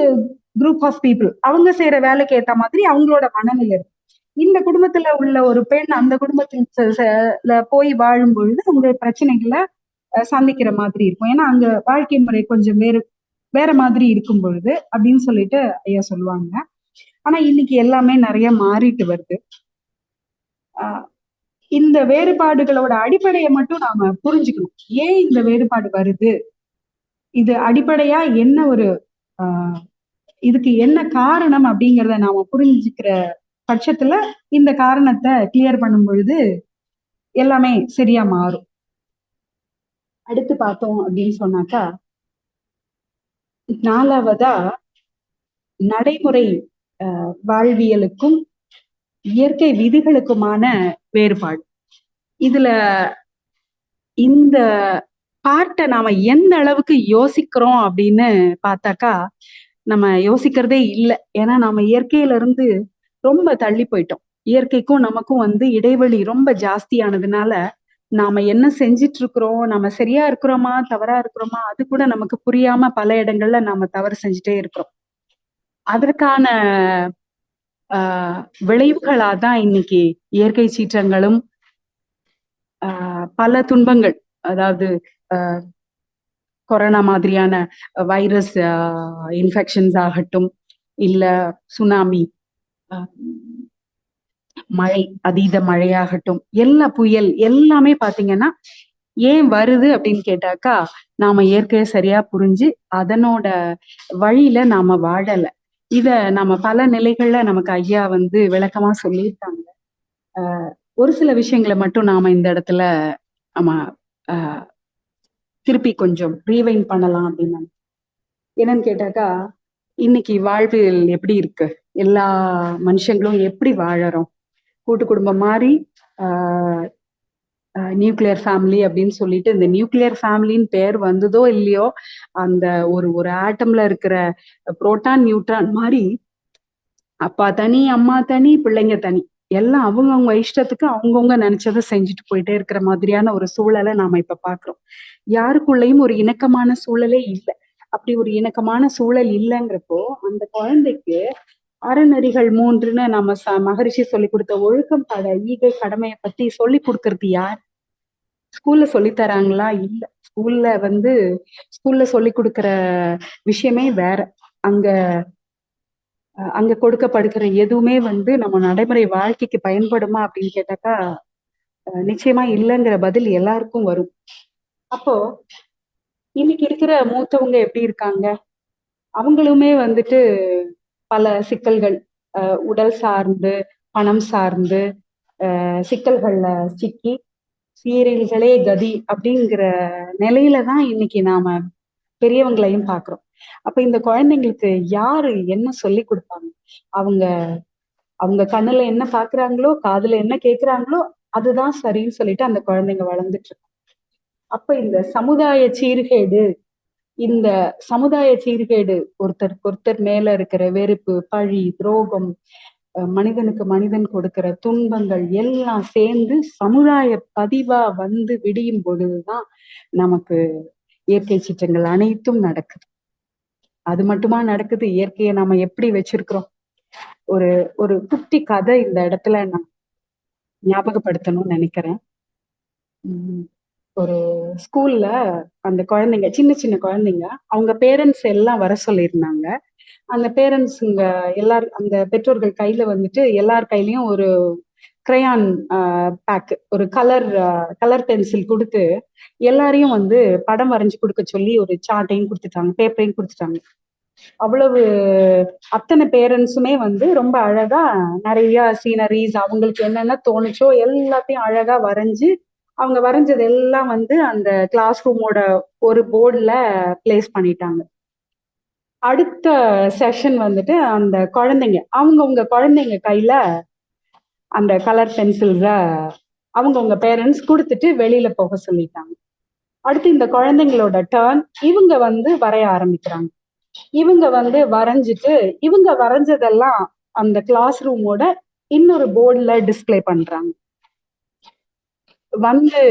குரூப் ஆஃப் பீப்புள் அவங்க வேலைக்கு ஏத்த மாதிரி அவங்களோட மனநிலை இருக்கும். இந்த குடும்பத்துல உள்ள ஒரு பெண் அந்த குடும்பத்துல போய் வாழும் பொழுது அவங்க பிரச்சனைகளை சந்திக்கிற மாதிரி இருக்கும். ஏன்னா அங்க வாழ்க்கை முறை கொஞ்சம் வேற மாதிரி இருக்கும் பொழுது அப்படின்னு சொல்லிட்டு ஐயா சொல்லுவாங்க. ஆனா இன்னைக்கு எல்லாமே நிறைய மாறிட்டு வருது. இந்த வேறுபாடுகளோட அடிப்படையை மட்டும் நாம புரிஞ்சுக்கணும். ஏன் இந்த வேறுபாடு வருது, இது அடிப்படையா என்ன ஒரு இதுக்கு என்ன காரணம் அப்படிங்கிறத நாம புரிஞ்சுக்கிற பட்சத்துல இந்த காரணத்தை கிளியர் பண்ணும் பொழுது எல்லாமே சரியா மாறும். அடுத்து பார்த்தோம் அப்படின்னு சொன்னாக்கா, நாலாவதா நடைமுறை வாழ்வியலுக்கும் இயற்கை விதிகளுக்குமான வேறுபாடு. இதுல இந்த பார்ட்டை நாம எந்த அளவுக்கு யோசிக்கிறோம் அப்படின்னு பார்த்தாக்கா நம்ம யோசிக்கிறதே இல்லை. ஏன்னா நம்ம இயற்கையில இருந்து ரொம்ப தள்ளி போயிட்டோம். இயற்கைக்கும் நமக்கும் வந்து இடைவெளி ரொம்ப ஜாஸ்தியானதுனால நாம என்ன செஞ்சிட்டு இருக்கிறோம், நம்ம சரியா இருக்கிறோமா தவறா இருக்கிறோமா அது கூட நமக்கு புரியாம பல இடங்கள்ல நாம தவறு செஞ்சுட்டே இருக்கிறோம். அதற்கான விளைவுகளாதான் இன்னைக்கு இயற்கை சீற்றங்களும் பல துன்பங்கள், அதாவது கொரோனா மாதிரியான வைரஸ் இன்ஃபெக்ஷன்ஸ் ஆகட்டும், இல்ல சுனாமி, அஹ் மழை, அதீத மழையாகட்டும், எல்லா புயல் எல்லாமே பாத்தீங்கன்னா ஏன் வருது அப்படின்னு கேட்டாக்கா, நாம இயற்கையை சரியா புரிஞ்சு அதனோட வழியில நாம வாழல. இத நம்ம பல நிலைகள்ல நமக்கு ஐயா வந்து விளக்கமா சொல்லியிருக்காங்க. ஒரு சில விஷயங்களை மட்டும் நாம இந்த இடத்துல நம்ம ஆஹ் திருப்பி கொஞ்சம் ரீவைண்ட் பண்ணலாம் அப்படின்னு என்னன்னு கேட்டாக்கா, இன்னைக்கு வாழ்வியல் எப்படி இருக்கு? எல்லா மனுஷங்களும் எப்படி வாழறோம்? கூட்டு குடும்பம் மாதிரி ஆஹ் நியூக்ளியர் ஃபேமிலி அப்படின்னு சொல்லிட்டு, இந்த நியூக்ளியர் ஃபேமிலின்னு பேர் வந்ததோ இல்லையோ, அந்த ஒரு ஒரு ஆட்டம்ல இருக்கிற புரோட்டான் நியூட்ரான் மாதிரி அப்பா தனி, அம்மா தனி, பிள்ளைங்க தனி, எல்லாம் அவங்கவுங்க இஷ்டத்துக்கு அவங்கவுங்க நினைச்சதை செஞ்சுட்டு போயிட்டே இருக்கிற மாதிரியான ஒரு சூழலை நாம இப்ப பாக்குறோம். யாருக்குள்ளேயும் ஒரு இணக்கமான சூழலே இல்லை. அப்படி ஒரு இணக்கமான சூழல் இல்லைங்கிறப்போ அந்த குழந்தைக்கு அறநெறிகள் மூன்றுன்னு நம்ம மகரிஷி சொல்லி கொடுத்த ஒழுக்கம், பட ஈகை, கடமையை பத்தி சொல்லி கொடுக்கறது யார்? ஸ்கூல்ல சொல்லி தராங்களா? இல்ல. ஸ்கூல்ல சொல்லி கொடுக்கிற விஷயமே வேற. அங்க அங்க கொடுக்கப்படுகிற எதுவுமே வந்து நம்ம நடைமுறை வாழ்க்கைக்கு பயன்படுமா அப்படின்னு கேட்டாக்கா, நிச்சயமா இல்லைங்கிற பதில் எல்லாருக்கும் வரும். அப்போ இன்னைக்கு இருக்கிற மூத்தவங்க எப்படி இருக்காங்க? அவங்களுமே வந்துட்டு பல சிக்கல்கள், உடல் சார்ந்து, பணம் சார்ந்து, சிக்கல்கள்ல சிக்கி சீரியல்களே கதி அப்படிங்கிற நிலையில தான் இன்னைக்கு நாம பெரியவங்களையும் பாக்குறோம். அப்ப இந்த குழந்தைங்களுக்கு யாரு என்ன சொல்லி கொடுப்பாங்க? அவங்க அவங்க கண்ணுல என்ன பாக்குறாங்களோ, காதுல என்ன கேக்குறாங்களோ அதுதான் சரின்னு சொல்லிட்டு அந்த குழந்தைங்க வளர்ந்துட்டு இருக்கு. அப்ப இந்த சமுதாய சீர்கேடு, ஒருத்தருக்கு ஒருத்தர் மேல இருக்கிற வெறுப்பு, பழி, துரோகம், மனிதனுக்கு மனிதன் கொடுக்கிற துன்பங்கள் எல்லாம் சேர்ந்து சமுதாய பதிவா வந்து விடியும் பொழுதுதான் நமக்கு இயற்கை சீற்றங்கள் அனைத்தும் நடக்குது. அது மட்டுமா நடக்குது? இயற்கையை நாம எப்படி வச்சிருக்கிறோம்? ஒரு ஒரு குட்டி கதை இந்த இடத்துல நான் ஞாபகப்படுத்தணும்னு நினைக்கிறேன். உம் ஒரு ஸ்கூல்ல அந்த குழந்தைங்க, சின்ன சின்ன குழந்தைங்க, அவங்க பேரண்ட்ஸ் எல்லாம் வர சொல்லியிருந்தாங்க. அந்த பேரண்ட்ஸுங்க எல்லாரும், அந்த பெற்றோர்கள் கையில வந்துட்டு எல்லார் கையிலயும் ஒரு கிரையான் பேக், ஒரு கலர் பென்சில் கொடுத்து எல்லாரையும் வந்து படம் வரைஞ்சு கொடுக்க சொல்லி ஒரு சார்ட்டையும் கொடுத்துட்டாங்க, பேப்பரையும் கொடுத்துட்டாங்க. அவ்வளவு அத்தனை பேரண்ட்ஸுமே வந்து ரொம்ப அழகா நிறைய சீனரிஸ் அவங்களுக்கு என்னென்ன தோணுச்சோ எல்லாத்தையும் அழகா வரைஞ்சு, அவங்க வரைஞ்சது எல்லாம் வந்து அந்த கிளாஸ் ரூமோட ஒரு போர்டுல பிளேஸ் பண்ணிட்டாங்க. அடுத்த செஷன் வந்துட்டு அந்த குழந்தைங்க, அவங்கவுங்க குழந்தைங்க கையில அந்த கலர் பென்சில்ஸ அவங்கவுங்க பேரண்ட்ஸ் கொடுத்துட்டு வெளியில போக சொல்லிட்டாங்க. அடுத்து இந்த குழந்தைங்களோட டர்ன். இவங்க வந்து வரைய ஆரம்பிக்கிறாங்க. இவங்க வந்து வரைஞ்சிட்டு இவங்க வரைஞ்சதெல்லாம் அந்த கிளாஸ் ரூமோட இன்னொரு போர்டுல டிஸ்பிளே பண்றாங்க. வந்து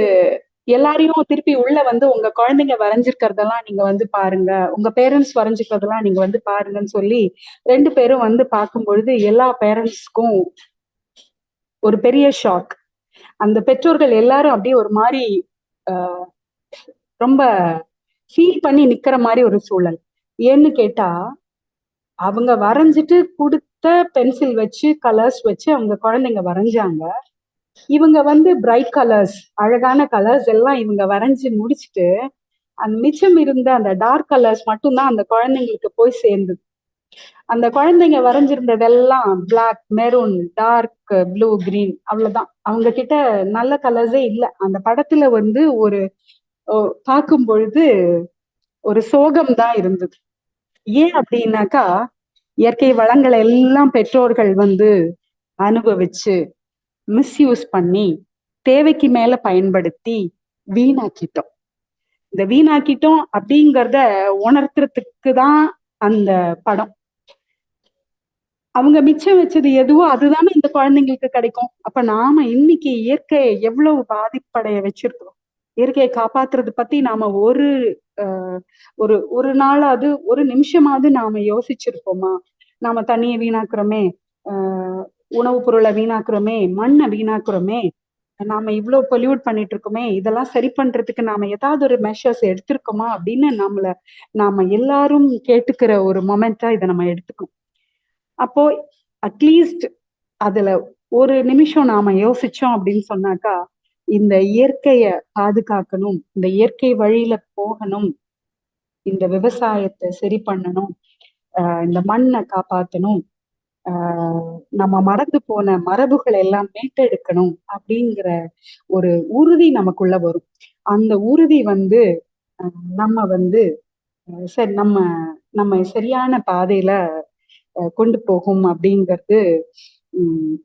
எல்லாரையும் திருப்பி உள்ள வந்து உங்க குழந்தைங்க வரைஞ்சிருக்கிறதெல்லாம் நீங்க வந்து பாருங்க, உங்க பேரண்ட்ஸ் வரைஞ்சிருக்கிறதெல்லாம் நீங்க வந்து பாருங்கன்னு சொல்லி 2 பேரும் வந்து பார்க்கும் பொழுது எல்லா பேரண்ட்ஸ்க்கும் ஒரு பெரிய ஷாக். அந்த பெற்றோர்கள் எல்லாரும் அப்படியே ஒரு மாதிரி ரொம்ப ஃபீல் பண்ணி நிக்கிற மாதிரி ஒரு சூழல். ஏன்னு கேட்டா, அவங்க வரைஞ்சிட்டு கொடுத்த பென்சில் வச்சு, கலர்ஸ் வச்சு அவங்க குழந்தைங்க வரைஞ்சாங்க. இவங்க வந்து பிரைட் கலர்ஸ், அழகான கலர்ஸ் எல்லாம் இவங்க வரைஞ்சு முடிச்சுட்டு அந்த மிச்சம் இருந்த அந்த டார்க் கலர்ஸ் மட்டும்தான் அந்த குழந்தைங்களுக்கு போய் சேர்ந்தது. அந்த குழந்தைங்க வரைஞ்சிருந்ததெல்லாம் black, maroon, dark blue, green, அவ்வளவுதான். அவங்க கிட்ட நல்ல கலர்ஸே இல்லை. அந்த படத்துல வந்து ஒரு பார்க்கும் பொழுது ஒரு சோகம் தான் இருந்தது. ஏன் அப்படின்னாக்கா, இயற்கை வளங்களை எல்லாம் பெற்றோர்கள் வந்து அனுபவிச்சு மிஸ்யூஸ் பண்ணி தேவைக்கு மேல பயன்படுத்தி வீணாக்கிட்டோம். இந்த வீணாக்கிட்டோம் அப்படிங்கிறத உணர்த்துறதுக்கு தான் அந்த படம். அவங்க மிச்சம் வச்சது எதுவோ அதுதானே இந்த குழந்தைங்களுக்கு கிடைக்கும். அப்ப நாம இன்னைக்கு இயற்கையை எவ்வளவு பாதிப்படைய வச்சிருக்கிறோம்? இயற்கையை காப்பாத்துறது பத்தி நாம ஒரு ஒரு ஒரு நாளாவது, ஒரு நிமிஷமாவது நாம யோசிச்சிருப்போமா? நாம தண்ணியை வீணாக்குறோமே, உணவுப் பொருளை வீணாக்குறோமே, மண்ணை வீணாக்குறோமே, நாம இவ்வளவு பொல்யூட் பண்ணிட்டு இருக்கோமே, இதெல்லாம் சரி பண்றதுக்கு நாம ஏதாவது ஒரு மெஷர்ஸ் எடுத்திருக்கோமா அப்படின்னு நாம எல்லாரும் கேட்டுக்கிற ஒரு மொமெண்டா இதை நம்ம எடுத்துக்கணும். அப்போ அட்லீஸ்ட் அதுல ஒரு நிமிஷம் நாம யோசிச்சோம் அப்படின்னு சொன்னாக்கா, இந்த இயற்கைய பாதுகாக்கணும், இந்த இயற்கை வழியில போகணும், இந்த விவசாயத்தை சரி பண்ணணும், இந்த மண்ணை காப்பாத்தணும், நம்ம மறந்து போன மரபுகள் எல்லாம் மீட்டெடுக்கணும் அப்படிங்கிற ஒரு உறுதி நமக்குள்ள வரும். அந்த உறுதி வந்து நம்ம வந்து சரி நம்ம நம்ம சரியான பாதையில கொண்டு போகும் அப்படிங்கிறது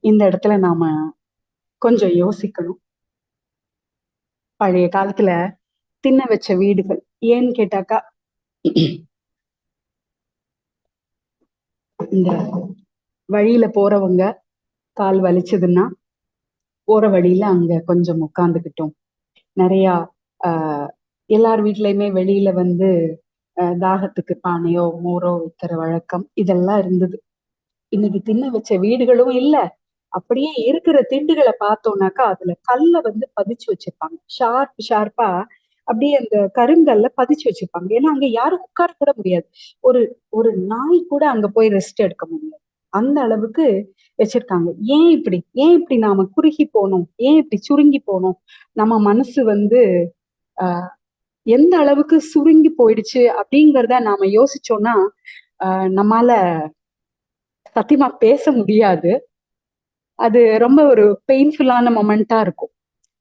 இந்த இடத்துல நாம கொஞ்சம் யோசிக்கணும். பழைய காலத்துல திண்ண வச்ச வீடுகள் ஏன்னு கேட்டாக்கா, இந்த வழியில போறவங்க கால் வலிச்சதுன்னா போற வழியில அங்க கொஞ்சம் உட்கார்ந்துக்கிட்டோம். நிறைய ஆஹ் எல்லார் வீட்லயுமே வெளியில வந்து தாகத்துக்கு பானையோ மோரோ வைக்கிற வழக்கம் இதெல்லாம் இருந்தது. இன்னைக்கு திண்ண வச்ச வீடுகளும் இல்ல. அப்படியே இருக்கிற திண்டுகளை பார்த்தோம்னாக்கா அதுல கல்ல வந்து பதிச்சு வச்சிருப்பாங்க. ஷார்ப்பா அப்படியே அந்த கருங்கல்ல பதிச்சு வச்சிருப்பாங்க. ஏன்னா அங்க யாரும் உட்கார கூட முடியாது. ஒரு ஒரு நாய் கூட அங்க போய் ரெஸ்ட் எடுக்க முடியாது. அந்த அளவுக்கு வச்சிருக்காங்க. ஏன் இப்படி நாம குறுகி போனோம்? ஏன் இப்படி சுருங்கி போனோம்? நம்ம மனசு வந்து ஆஹ் எந்த அளவுக்கு சுருங்கி போயிடுச்சு அப்படிங்கிறத நாம யோசிச்சோம்னா நம்மால சத்தியமா பேச முடியாது. அது ரொம்ப ஒரு பெயின்ஃபுல்லான மொமெண்டா இருக்கும்.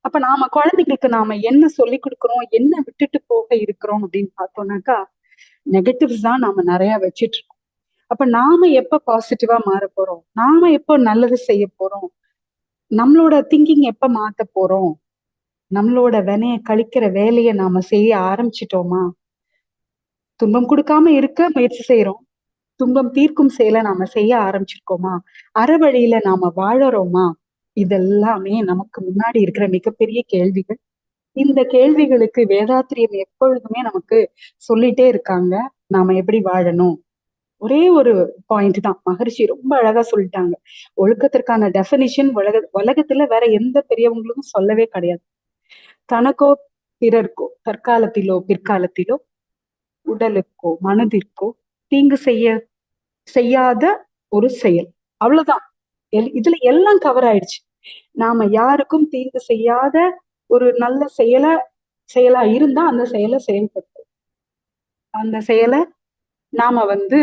அப்ப நாம குழந்தைகளுக்கு நாம என்ன சொல்லி கொடுக்குறோம், என்ன விட்டுட்டு போக இருக்கிறோம் அப்படின்னு பார்த்தோம்னாக்கா நெகட்டிவ்ஸ் தான் நாம நிறைய வச்சிட்டு இருக்கோம். அப்ப நாம எப்ப பாசிட்டிவா மாற போறோம், நாம எப்போ நல்லது செய்ய போறோம், நம்மளோட திங்கிங் எப்ப மாத்த போறோம், நம்மளோட வினைய கழிக்கிற வேலையை நாம செய்ய ஆரம்பிச்சிட்டோமா, துன்பம் கொடுக்காம இருக்க முயற்சி செய்யறோம், துன்பம் தீர்க்கும் செயலை நாம செய்ய ஆரம்பிச்சிருக்கோமா, அறவழியில நாம வாழறோமா, இதெல்லாமே நமக்கு முன்னாடி இருக்கிற மிகப்பெரிய கேள்விகள். இந்த கேள்விகளுக்கு வேதாத்திரியம் எப்பொழுதுமே நமக்கு சொல்லிட்டே இருக்காங்க. நாம எப்படி வாழணும். ஒரே ஒரு பாயிண்ட் தான் மகரிஷி ரொம்ப அழகா சொல்லிட்டாங்க. ஒழுக்கத்திற்கான டெபினிஷன் உலகத்துல வேற எந்த பெரியவங்களும் சொல்லவே கிடையாது. தனக்கோ பிறர்க்கோ தற்காலத்திலோ பிற்காலத்திலோ உடலுக்கோ மனதிற்கோ தீங்கு செய்யாத ஒரு செயல். அவ்வளவுதான். இதுல எல்லாம் கவர் ஆயிடுச்சு. நாம யாருக்கும் தீங்கு செய்யாத ஒரு நல்ல செயலா இருந்தா அந்த செயலை செயல்படுத்தும். அந்த செயலை நாம வந்து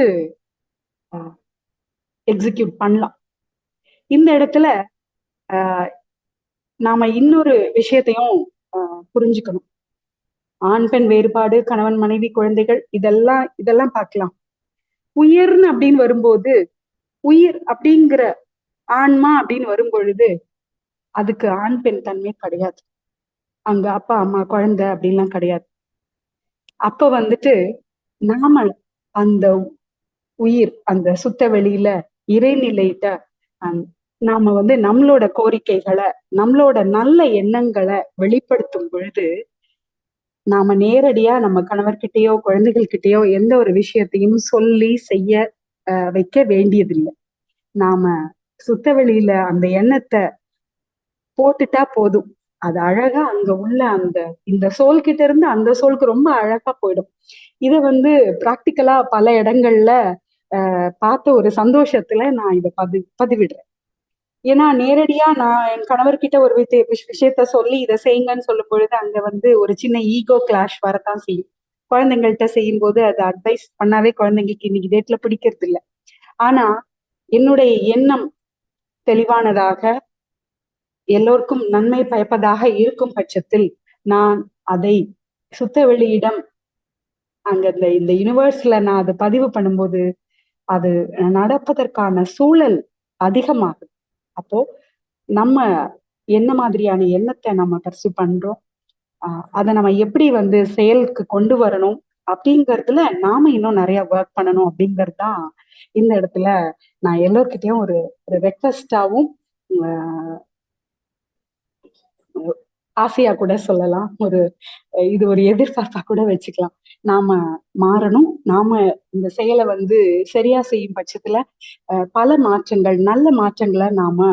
எக்ஸிக்யூட் பண்ணலாம். இந்த இடத்துல நாம இன்னொரு விஷயத்தையும் புரிஞ்சுக்கணும். ஆண் பெண் வேறுபாடு, கணவன் மனைவி குழந்தைகள் இதெல்லாம் பார்க்கலாம். உயிர்னு அப்படின்னு வரும்போது, உயிர் அப்படிங்கிற ஆன்மா அப்படின்னு வரும் பொழுது அதுக்கு ஆண் பெண் தன்மை கிடையாது. அங்க அப்பா அம்மா குழந்தை அப்படின்லாம் கிடையாது. அப்ப வந்துட்டு நாம அந்த உயிர் அந்த சுத்த வெளியில இறைநிலையிட்ட நாம வந்து நம்மளோட கோரிக்கைகளை நம்மளோட நல்ல எண்ணங்களை வெளிப்படுத்தும் பொழுது நாம நேரடியா நம்ம கணவர்கிட்டயோ குழந்தைகள் கிட்டயோ எந்த ஒரு விஷயத்தையும் சொல்லி செய்ய வைக்க வேண்டியதில்லை. நாம சுத்த வெளியில அந்த எண்ணத்தை போட்டுட்டா போதும். அது அழகா அங்க உள்ள அந்த இந்த சோல் கிட்ட இருந்து அந்த சோலுக்கு ரொம்ப அழகா போயிடும். இத வந்து பிராக்டிக்கலா பல இடங்கள்ல பார்த்த ஒரு சந்தோஷத்துல நான் இதை பதிவிடுறேன். ஏன்னா நேரடியா நான் என் கணவர்கிட்ட ஒரு விஷயத்த சொல்லி இதை செய்யுங்கன்னு சொல்லும் பொழுது அங்க வந்து ஒரு சின்ன ஈகோ கிளாஷ் வரத்தான் செய்யும். குழந்தைங்கள்ட்ட செய்யும் போது அது அட்வைஸ் பண்ணாவே குழந்தைங்களுக்கு இன்னைக்கு டேட்ல பிடிக்கிறது இல்லை. ஆனா என்னுடைய எண்ணம் தெளிவானதாக எல்லோருக்கும் நன்மை பயப்பதாக இருக்கும் பட்சத்தில் நான் அதை சுத்த வெளியிடம் அங்க இந்த யூனிவர்ஸ்ல நான் அதை பதிவு பண்ணும்போது அது நடப்பதற்கான சூழல் அதிகமாகுது. அப்போ நம்ம என்ன மாதிரியான எண்ணத்தை நம்ம பர்சு பண்றோம், அதை நம்ம எப்படி வந்து செயலுக்கு கொண்டு வரணும் அப்படிங்கறதுல நாம இன்னும் நிறைய ஒர்க் பண்ணணும் அப்படிங்கிறது தான் இந்த இடத்துல நான் எல்லோர்கிட்டையும் ஒரு ஒரு ரெக்வஸ்டாவும் ஆசையா கூட சொல்லலாம். இது ஒரு எதிர்பார்ப்பா கூட வச்சுக்கலாம். நாம மாறணும். நாம இந்த செயலை வந்து சரியா செய்யும் பட்சத்துல பல மாற்றங்கள் நல்ல மாற்றங்களை நாம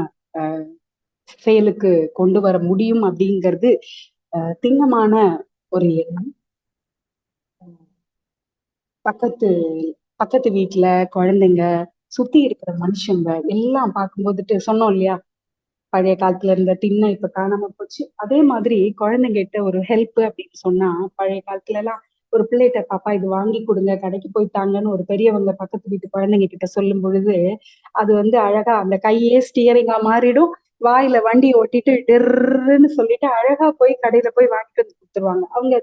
செயலுக்கு கொண்டு வர முடியும் அப்படிங்கிறது திண்ணமான ஒரு எண்ணம். பக்கத்து பக்கத்து வீட்டுல குழந்தைங்க சுத்தி இருக்கிற மனுஷங்க எல்லாம் பார்க்கும்போதுட்டு சொன்னோம் இல்லையா, பழைய காலத்துல இருந்த திண்ணை இப்ப காணாம போச்சு. அதே மாதிரி குழந்தைங்கிட்ட ஒரு ஹெல்ப் அப்படின்னு சொன்னா, பழைய காலத்துல எல்லாம் ஒரு பிள்ளைகிட்ட பாப்பா இது வாங்கி கொடுங்க, கடைக்கு போய் தாங்கன்னு ஒரு பெரியவங்க பக்கத்து வீட்டு குழந்தைங்க கிட்ட சொல்லும் பொழுது, அது வந்து அழகா அந்த கையே ஸ்டியரிங்கா மாறிடும். வாயில வண்டி ஓட்டிட்டு டெர்ன்னு சொல்லிட்டு அழகா போய் கடையில போய் வாங்கிட்டு வந்து கொடுத்துருவாங்க. அவங்க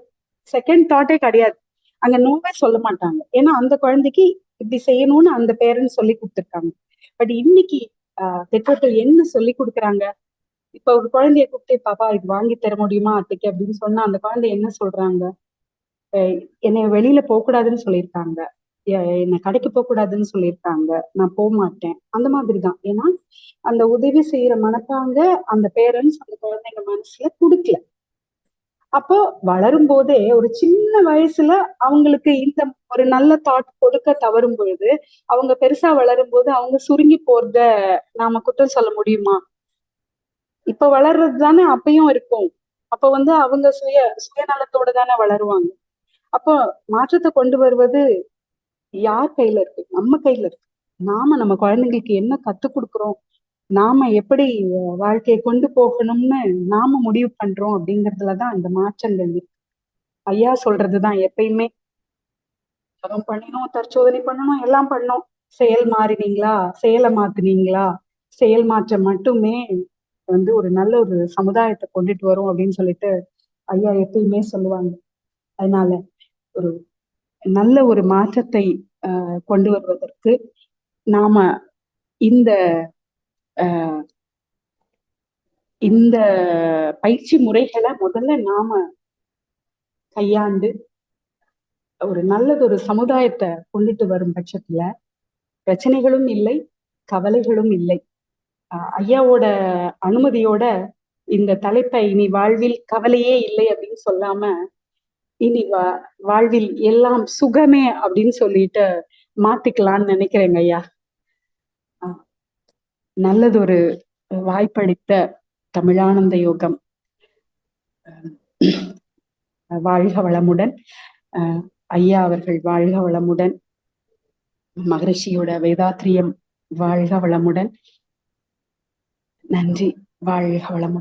செகண்ட் தாட்டே கிடையாது. அங்க நோவே சொல்ல மாட்டாங்க. ஏன்னா அந்த குழந்தைக்கு இப்படி செய்யணும்னு அந்த பேரண்ட்ஸ் சொல்லி கொடுத்துருக்காங்க. பட் இன்னைக்கு பெற்றோர்கள் என்ன சொல்லி கொடுக்குறாங்க? இப்ப ஒரு குழந்தைய கூப்பிட்டு பாப்பா இது வாங்கி தர முடியுமா அத்தைக்கு அப்படின்னு சொன்னா அந்த குழந்தை என்ன சொல்றாங்க? அஹ் என்னை வெளியில போக கூடாதுன்னு சொல்லியிருக்காங்க. என்னை கடைக்கு போக கூடாதுன்னு சொல்லியிருக்காங்க. நான் போக மாட்டேன். அந்த மாதிரிதான். ஏன்னா அந்த உதவி செய்யற மனப்பாங்க அந்த பேரண்ட்ஸ் அந்த குழந்தைங்க மனசுல குடுக்கல. அப்போ வளரும் போதே ஒரு சின்ன வயசுல அவங்களுக்கு இந்த ஒரு நல்ல தாட் கொடுக்க தவறும் பொழுது அவங்க பெருசா வளரும் போது அவங்க சுருங்கி போறத நாம குற்றம் சொல்ல முடியுமா? இப்ப வளர்றது தானே அப்பயும் இருக்கும். அப்ப வந்து அவங்க சுயநலத்தோட தானே வளருவாங்க. அப்போ மாற்றத்தை கொண்டு வருவது யார் கையில இருக்கு? நம்ம கையில இருக்கு. நாம நம்ம குழந்தைங்களுக்கு என்ன கத்துக் கொடுக்குறோம், நாம எப்படி வாழ்க்கையை கொண்டு போகணும்னு நாம முடிவு பண்றோம் அப்படிங்கறதுலதான் இந்த மாற்றங்கள் இருக்கு. ஐயா சொல்றதுதான் எப்பயுமே, தவம் பண்ணணும், தற்சோதனை பண்ணணும், எல்லாம் பண்ணணும். செயல் மாறினீங்களா, செயலை மாத்துனீங்களா, செயல் மாற்றம் மட்டுமே வந்து ஒரு நல்ல ஒரு சமுதாயத்தை கொண்டுட்டு வரும் அப்படின்னு சொல்லிட்டு ஐயா எப்பயுமே சொல்லுவாங்க. அதனால ஒரு நல்ல ஒரு மாற்றத்தை கொண்டு வருவதற்கு நாம இந்த இந்த பயிற்சி முறைகளை முதல்ல நாம கையாண்டு ஒரு நல்லதொரு சமுதாயத்தை கொண்டுட்டு வரும் பட்சத்துல பிரச்சனைகளும் இல்லை, கவலைகளும் இல்லை. ஐயாவோட அனுமதியோட இந்த தலைப்பை இனி வாழ்வில் கவலையே இல்லை அப்படின்னு சொல்லாம இனி வாழ்வில் எல்லாம் சுகமே அப்படின்னு சொல்லிட்டு மாத்திக்கலாம்னு நினைக்கிறேங்க ஐயா. நல்லதொரு வாய்ப்பளித்த தமிழானந்த யோகம் வாழ்க வளமுடன். ஐயா அவர்கள் வாழ்க வளமுடன். மகரிஷியோட வேதாத்ரியம் வாழ்க வளமுடன். நன்றி. வாழ்க வளமுடன்.